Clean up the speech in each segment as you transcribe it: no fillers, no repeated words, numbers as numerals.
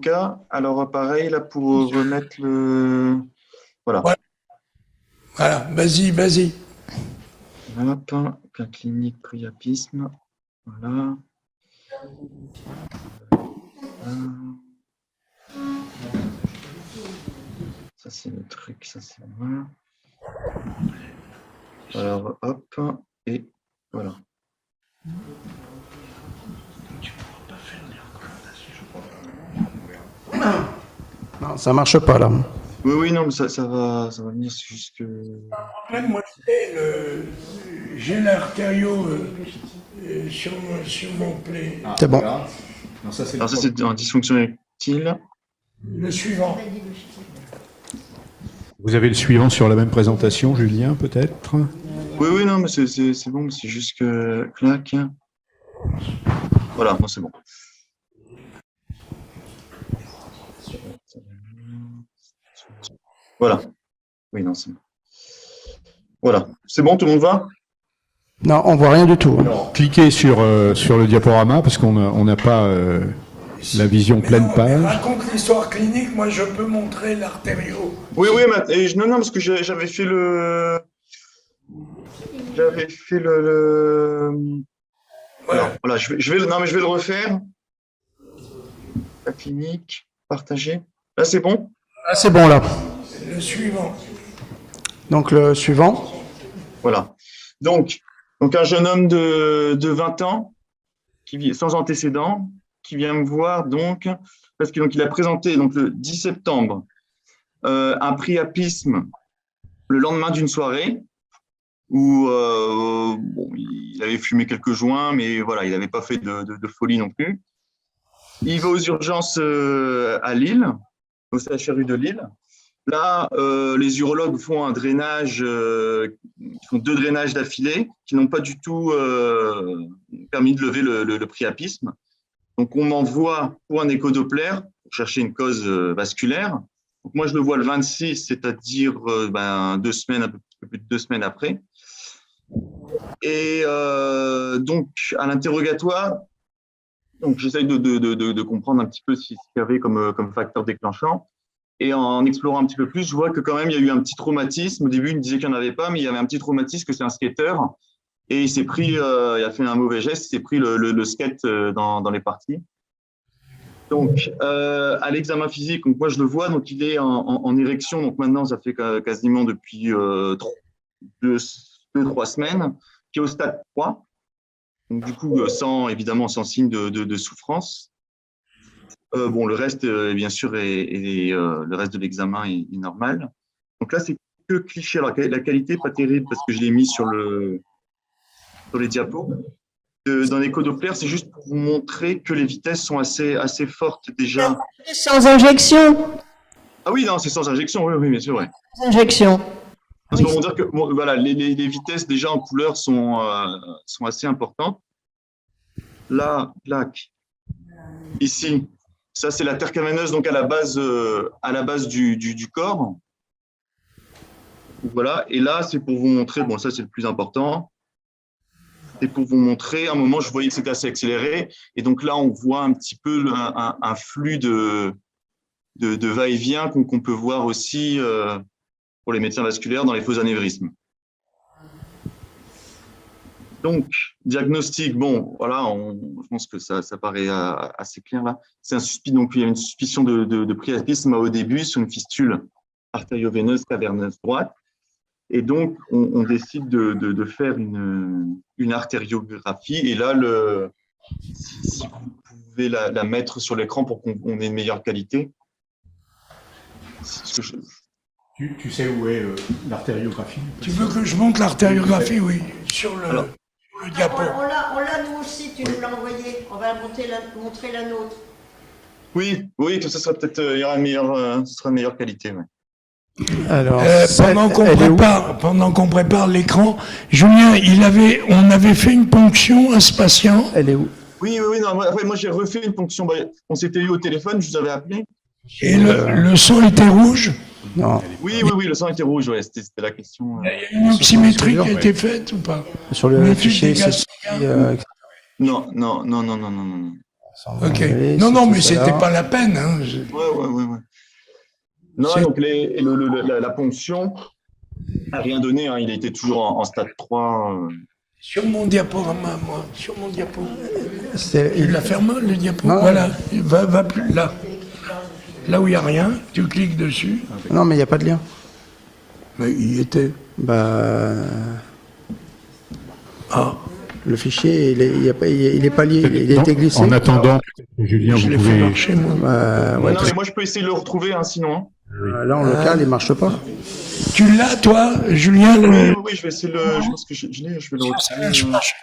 cas. Alors, pareil, là, pour remettre le... Voilà. Ouais. Voilà, vas-y. Hop, la clinique priapisme. Voilà. Ça, c'est le truc, ça, c'est moi. Alors, hop, et voilà. Non, ça marche pas là. Oui, non, mais ça va venir, c'est juste que... Après, moi, j'ai l'artério sur mon plaie. C'est bon. Voilà. Non, ça, c'est Alors, ça, c'est un dysfonction érectile. Le suivant. Vous avez le suivant sur la même présentation, Julien, peut-être? Oui, non, mais c'est bon, mais c'est juste que... Clac. Voilà, non, c'est bon. Voilà. Oui, non, c'est bon. Voilà. C'est bon, tout le monde va? Non, on voit rien du tout. Alors, cliquez sur le diaporama parce qu'on n'a pas la vision pleine Mais page. raconte l'histoire clinique, moi je peux montrer l'artério. Oui, non, parce que j'avais fait le... Ouais. Alors, voilà, je vais le refaire. La clinique, partager. Là, c'est bon? Ah, c'est bon là. Le suivant. Donc le suivant. Voilà. Donc un jeune homme de 20 ans, qui vit sans antécédent, qui vient me voir parce qu'il a présenté le 10 septembre un priapisme le lendemain d'une soirée où il avait fumé quelques joints, mais voilà, il n'avait pas fait de folie non plus. Il va aux urgences à Lille, au CHRU de Lille. Là, les urologues font un drainage, ils font 2 drainages d'affilée qui n'ont pas du tout permis de lever le priapisme. Donc, on m'envoie pour un échodoppler pour chercher une cause vasculaire. Donc, moi, je le vois le 26, c'est-à-dire 2 semaines, un peu plus de 2 semaines après. Et donc, à l'interrogatoire, j'essaye de comprendre un petit peu ce qu'il y avait comme facteur déclenchant. Et en explorant un petit peu plus, je vois que quand même, il y a eu un petit traumatisme. Au début, il me disait qu'il n'y en avait pas, mais il y avait un petit traumatisme, que c'est un skater. Et il s'est pris, il a fait un mauvais geste, il s'est pris le skate dans les parties. Donc, à l'examen physique, donc moi je le vois, donc il est en érection. Donc maintenant, ça fait quasiment depuis 2-3 semaines, qui est au stade 3. Donc du coup, évidemment sans signe de souffrance. Le reste, bien sûr, le reste de l'examen est normal. Donc là, c'est que cliché. Alors, la qualité n'est pas terrible parce que je l'ai mis sur les diapos. Dans l'échodoppler, c'est juste pour vous montrer que les vitesses sont assez fortes déjà. Sans injection. Ah oui, non, c'est sans injection, oui, bien sûr, ouais. Sans injection. Parce qu'on va dire que voilà, les vitesses déjà en couleur sont assez importantes. Là, plaque. Ici. Ça, c'est la terre caverneuse, donc à la base du corps. Voilà. Et là, c'est pour vous montrer, ça, c'est le plus important. C'est pour vous montrer, à un moment, je voyais que c'était assez accéléré. Et donc là, on voit un petit peu un flux de va-et-vient qu'on peut voir aussi pour les médecins vasculaires dans les faux anévrismes. Donc, diagnostic, je pense que ça paraît assez clair là. C'est donc il y a une suspicion de priapisme au début sur une fistule artério-veineuse caverneuse droite. Et donc, on décide de faire une artériographie. Et là, si vous pouvez la mettre sur l'écran pour qu'on ait une meilleure qualité. Tu sais où est l'artériographie? Tu veux que je montre l'artériographie? Oui, sur le diapo. On l'a nous aussi, tu nous l'as envoyé. On va montrer la nôtre. Oui, que ça sera peut-être, il y aura ce sera une meilleure qualité. Ouais. Alors, pendant qu'on prépare l'écran, Julien, on avait fait une ponction à ce patient. elle est où? Oui, non, après, moi j'ai refait une ponction. On s'était eu au téléphone, je vous avais appelé. Et le sang était rouge. Non. Oui, le sang était rouge, ouais, c'était la question. Il y a une oxymétrie qui a été faite ou pas? Sur le fichier, c'est Non. Ok. Oui, Non, non, c'est mais cela. c'était pas la peine. Hein. Ouais. Non, C'est- donc la ponction n'a rien donné, hein. Il était toujours en stade 3. Sur mon diaporama, moi, sur mon diapo. C'est- Il la ferme, le diapo. Non. Voilà, va plus là. Là où il n'y a rien, tu cliques dessus. Non, mais il n'y a pas de lien. Mais il y était. Bah, Ah, le fichier, il est pas lié, il a été glissé. En attendant, peut-être que Julien, je vous l'ai fait pouvez. marcher, moi. Ouais, Non, mais moi, je peux essayer de le retrouver, hein, sinon. Hein. là, en local, il marche pas. Tu l'as, toi, Julien Oui, je vais essayer de le. Je pense que je l'ai, je vais le Ça retrouver. marche.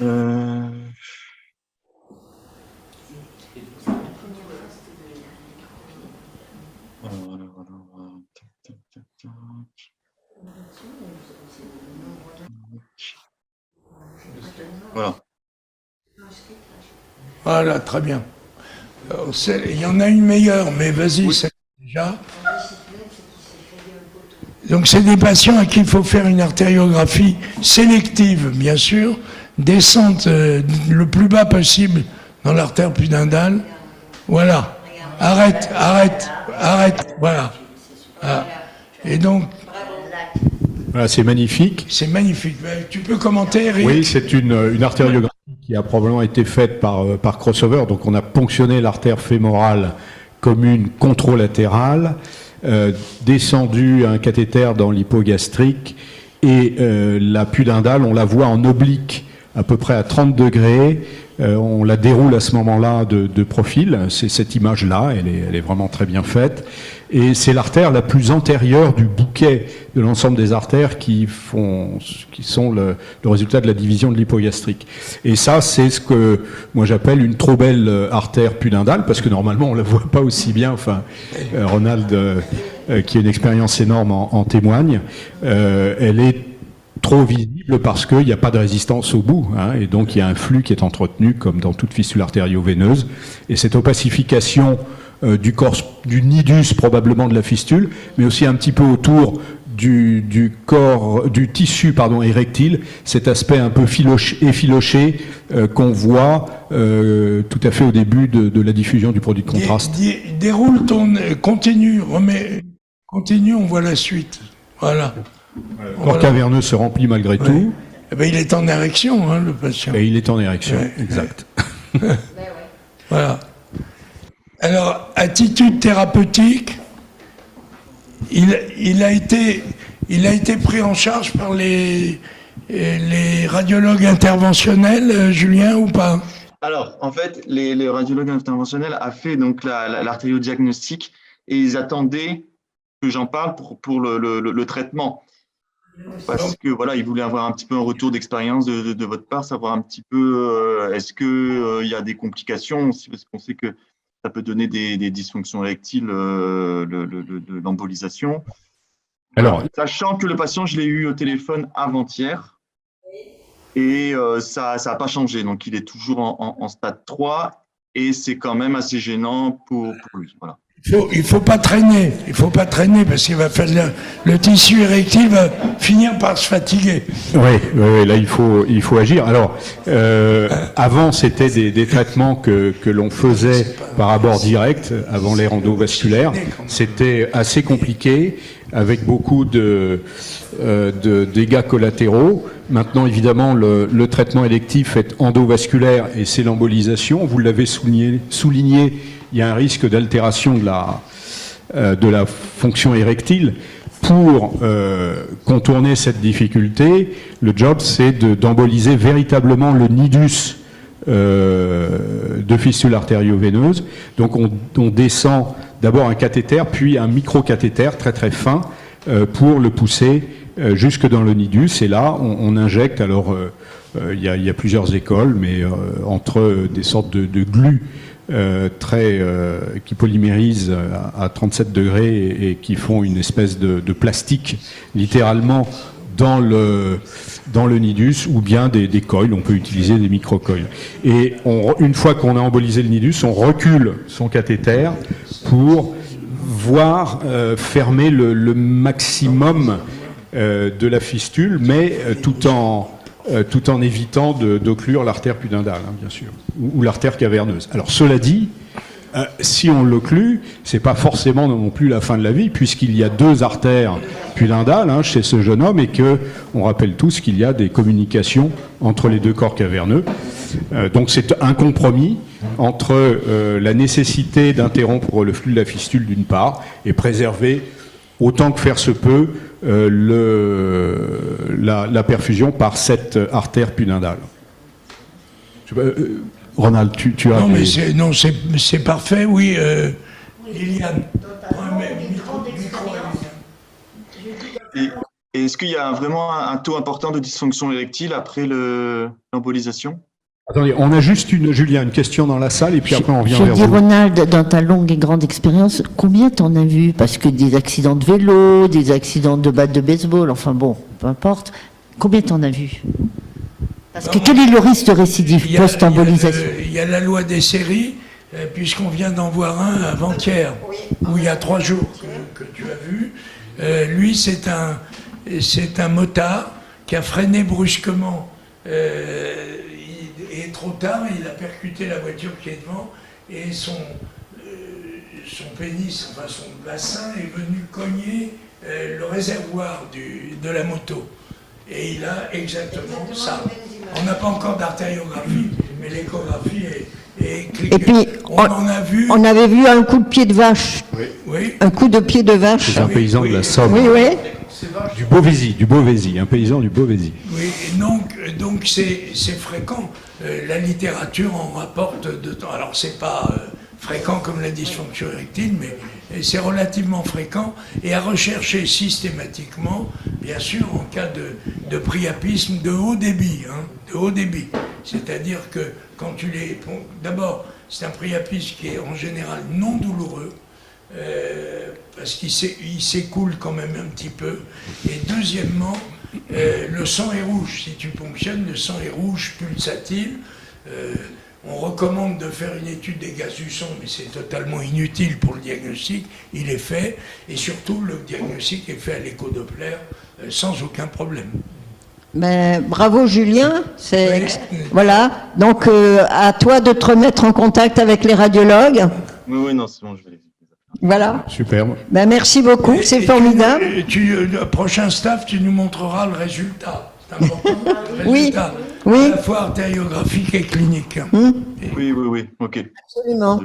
Euh, voilà. Tac. Voilà. Voilà, très bien. Alors, il y en a une meilleure, mais vas-y, c'est déjà. Donc, c'est des patients à qui il faut faire une artériographie sélective, bien sûr, descente le plus bas possible dans l'artère pudendale. Voilà. Arrête. Voilà. Ah. Et donc, Voilà, c'est magnifique. c'est magnifique. Tu peux commenter, Eric? Oui, c'est une artériographie qui a probablement été faite par crossover. Donc, on a ponctionné l'artère fémorale commune contralatérale, descendu un cathéter dans l'hypogastrique et la pudendale, on la voit en oblique à peu près à 30 degrés. On la déroule à ce moment-là de profil. C'est cette image-là, elle est vraiment très bien faite. Et c'est l'artère la plus antérieure du bouquet de l'ensemble des artères qui sont le résultat de la division de l'hypogastrique. Et ça, c'est ce que moi j'appelle une trop belle artère pudendale, parce que normalement on la voit pas aussi bien. Enfin, Ronald, qui a une expérience énorme, en témoigne. Elle est trop visible parce qu'il n'y a pas de résistance au bout, hein, et donc il y a un flux qui est entretenu comme dans toute fistule artério-veineuse. Et cette opacification du nidus probablement de la fistule, mais aussi un petit peu autour du tissu érectile, cet aspect un peu effiloché qu'on voit tout à fait au début de la diffusion du produit de contraste. Déroule continue, continue, on voit la suite. Voilà. Corps caverneux se remplit malgré tout, Eh ben, il est en érection, hein, le patient. et il est en érection, Ouais. exact. Voilà. Alors, attitude thérapeutique, il a été pris en charge par les radiologues interventionnels, Julien, ou pas? Alors, en fait, les radiologues interventionnels a fait donc l'artériodiagnostic et ils attendaient que j'en parle pour le traitement. Parce que voilà, ils voulaient avoir un petit peu un retour d'expérience de votre part, savoir un petit peu est-ce que il y a des complications aussi, parce qu'on sait que ça peut donner des dysfonctions érectiles, l'embolisation. Alors, Sachant que le patient, je l'ai eu au téléphone avant-hier et ça n'a pas changé. Donc, il est toujours en stade 3 et c'est quand même assez gênant pour lui. Voilà. Il faut pas traîner. Il faut pas traîner parce qu'il va faire le tissu érectile va finir par se fatiguer. oui, là il faut agir. Alors, avant c'était des traitements que l'on faisait par abord direct avant l'ère endovasculaire. C'était assez compliqué avec beaucoup de dégâts collatéraux. Maintenant, évidemment, le traitement électif est endovasculaire et c'est l'embolisation. Vous l'avez souligné, il y a un risque d'altération de la fonction érectile. Pour contourner cette difficulté, le job, c'est d'emboliser véritablement le nidus de fistule artério-veineuse. Donc, on descend d'abord un cathéter, puis un micro-cathéter très très fin pour le pousser jusque dans le nidus. Et là, on injecte, alors il y a plusieurs écoles, mais entre des sortes de glues qui polymérisent à 37 degrés et qui font une espèce de plastique littéralement dans le nidus, ou bien des coils, on peut utiliser des micro-coils. Et une fois qu'on a embolisé le nidus, on recule son cathéter pour pouvoir fermer le maximum de la fistule, mais tout en évitant d'occlure l'artère pudendale, hein, bien sûr, ou l'artère caverneuse. Alors cela dit, si on l'occlut, c'est pas forcément non plus la fin de la vie, puisqu'il y a 2 artères pudendales hein, chez ce jeune homme, et que on rappelle tous qu'il y a des communications entre les 2 corps caverneux. Donc c'est un compromis entre la nécessité d'interrompre le flux de la fistule d'une part et préserver autant que faire se peut la perfusion par cette artère pudendale. Ronald, tu as... Non, mais c'est parfait, oui. Liliane. Et est-ce qu'il y a vraiment un taux important de dysfonction érectile après l'embolisation? Attendez, on a juste Julien, une question dans la salle, et puis après on revient vers vous. Je dis, Ronald, dans ta longue et grande expérience, combien t'en as vu? Parce que des accidents de vélo, des accidents de batte de baseball, enfin bon, peu importe. Combien t'en as vu? Parce que quel est le risque de récidive post-embolisation? Il y a la loi des séries, puisqu'on vient d'en voir un avant-hier, où il y a 3 jours que tu as vu. Lui, c'est un motard qui a freiné brusquement et trop tard, il a percuté la voiture qui est devant, et son pénis, enfin son bassin, est venu cogner le réservoir de la moto. Et il a exactement ça. On n'a pas encore d'artériographie, mais l'échographie est cliquée. Et puis, on avait vu un coup de pied de vache. Oui. Un coup de pied de vache. C'est un paysan de la Somme. Oui, oui. Du Beauvaisis, un paysan du Beauvaisis. Oui, et donc c'est fréquent. La littérature en rapporte de temps. Alors c'est pas fréquent comme la dysfonction érectile, mais c'est relativement fréquent et à rechercher systématiquement, bien sûr, en cas de priapisme de haut débit, de haut débit. C'est-à-dire que quand tu les... D'abord, c'est un priapisme qui est en général non douloureux, parce qu'il s'écoule quand même un petit peu. Et deuxièmement, le sang est rouge. Si tu ponctionnes, le sang est rouge, pulsatile. On recommande de faire une étude des gaz du sang, mais c'est totalement inutile pour le diagnostic. Il est fait, et surtout, le diagnostic est fait à l'écho-doppler sans aucun problème. Ben, bravo Julien, Oui. Voilà, donc à toi de te remettre en contact avec les radiologues. Oui, non, c'est bon, je vais les... Voilà. Superbe. Ben, merci beaucoup, c'est formidable. Le prochain staff, tu nous montreras le résultat. C'est important. Le Oui, résultat, oui. à la fois artériographique et clinique. Oui, ok. Absolument.